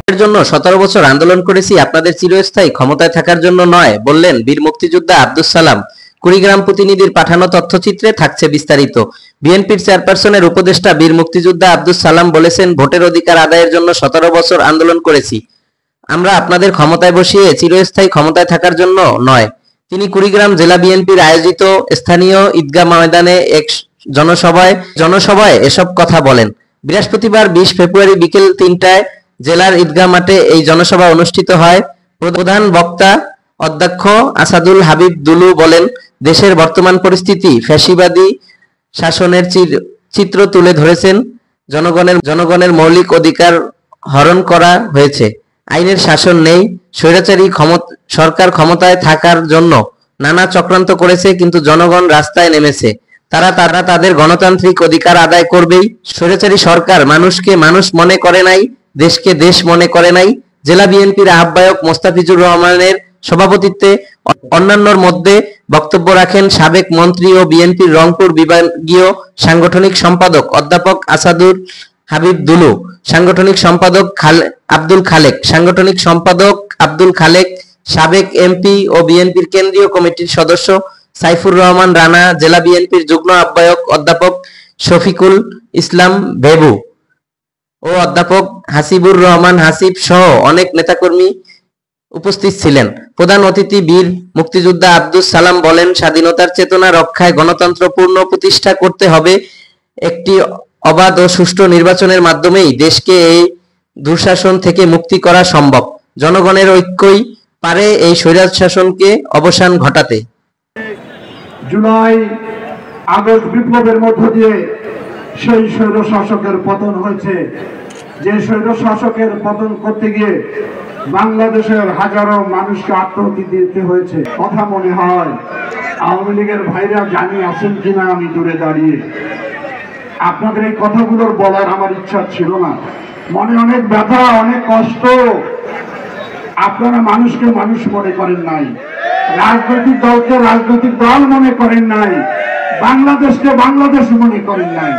এর জন্য 17 বছর আন্দোলন করেছি, আপনাদের চিরস্থায়ী ক্ষমতায় থাকার জন্য নয়, বললেন বীর মুক্তিযোদ্ধা আব্দুস সালাম। কুড়িগ্রাম প্রতিনিধির পাঠানো তথ্যচিত্রে থাকছে বিস্তারিত। বিএনপির চেয়ারপারসনের উপদেষ্টা বীর মুক্তিযোদ্ধা আব্দুস সালাম বলেছেন, ভোটের অধিকার আদায়ের জন্য 17 বছর আন্দোলন করেছি, আমরা আপনাদের ক্ষমতায় বসিয়ে চিরস্থায়ী ক্ষমতায় থাকার জন্য নয়। তিনি কুড়িগ্রাম জেলা বিএনপির আয়োজিত স্থানীয় ঈদগাহ ময়দানে এক জনসভায় এসব কথা বলেন। বৃহস্পতিবার 20 ফেব্রুয়ারি বিকেল 3টায় জেলার ঈদগাহ মাঠে এই জনসভা অনুষ্ঠিত হয়। প্রধান বক্তা অধ্যক্ষ আসাদুল হাবিব দুলু বলেন, দেশের বর্তমান পরিস্থিতি ফ্যাসিবাদী শাসনের চিত্র তুলে ধরেছেন। জনগণের মৌলিক অধিকার হরণ করা হয়েছে, আইনের শাসন নেই, স্বৈরাচারী সরকার ক্ষমতায় থাকার জন্য নানা চক্রান্ত করেছে, কিন্তু জনগণ রাস্তায় নেমেছে। তারা তাদের গণতান্ত্রিক অধিকার আদায় করবেই। স্বৈরাচারী সরকার মানুষকে মানুষ মনে করে নাই, দেশকে দেশ মনে করে নাই। জেলা বিএনপির আহ্বায়ক মোস্তাফিজুর রহমানের সভাপতিত্বে অন্যান্যর মধ্যে বক্তব্য রাখেন সাবেক মন্ত্রী ও বিএনপির রংপুর বিভাগীয় সাংগঠনিক সম্পাদক অধ্যাপক আসাদুল হাবিব দুলু, সাংগঠনিক সম্পাদক আব্দুল খালেক, সাবেক এমপি ও বিএনপির কেন্দ্রীয় কমিটির সদস্য সাইফুর রহমান রানা, জেলা বিএনপির যুগ্ম আহ্বায়ক অধ্যাপক শফিকুল ইসলাম ভেবু ও অধ্যাপক হাসিবুর রহমান হাসিব সহ অনেক নেতাকর্মী উপস্থিত ছিলেন। প্রধান অতিথি বীর মুক্তিযোদ্ধা আব্দুস সালাম বলেন, স্বাধীনতার চেতনা রক্ষায় গণতন্ত্র পূর্ণ প্রতিষ্ঠা করতে হবে। একটি অবাধ ও সুষ্ঠু নির্বাচনের মাধ্যমেই দেশকে এই দুঃশাসন থেকে মুক্তি করা সম্ভব। জনগণের ঐক্যই পারে এই স্বৈরাচার শাসনকে অবসান ঘটাতে। জুলাই আগস্ট বিপ্লবের মধ্য দিয়ে সেই স্বৈর শাসকের পতন হয়েছে, যে স্বৈর শাসকের পতন করতে গিয়ে বাংলাদেশের হাজারো মানুষকে আত্মহত্যা দিতে হয়েছে। কথা মনে হয় আওয়ামী লীগের ভাইরা জানি আছেন কিনা আমি দূরে দাঁড়িয়ে, আপনাদের এই কথাগুলোর বলার আমার ইচ্ছা ছিল না। মনে অনেক ব্যথা, অনেক কষ্ট। আপনারা মানুষকে মানুষ মনে করেন নাই, রাজনৈতিক দলকে রাজনৈতিক দল মনে করেন নাই, বাংলাদেশকে বাংলাদেশ মনে করেন নাই।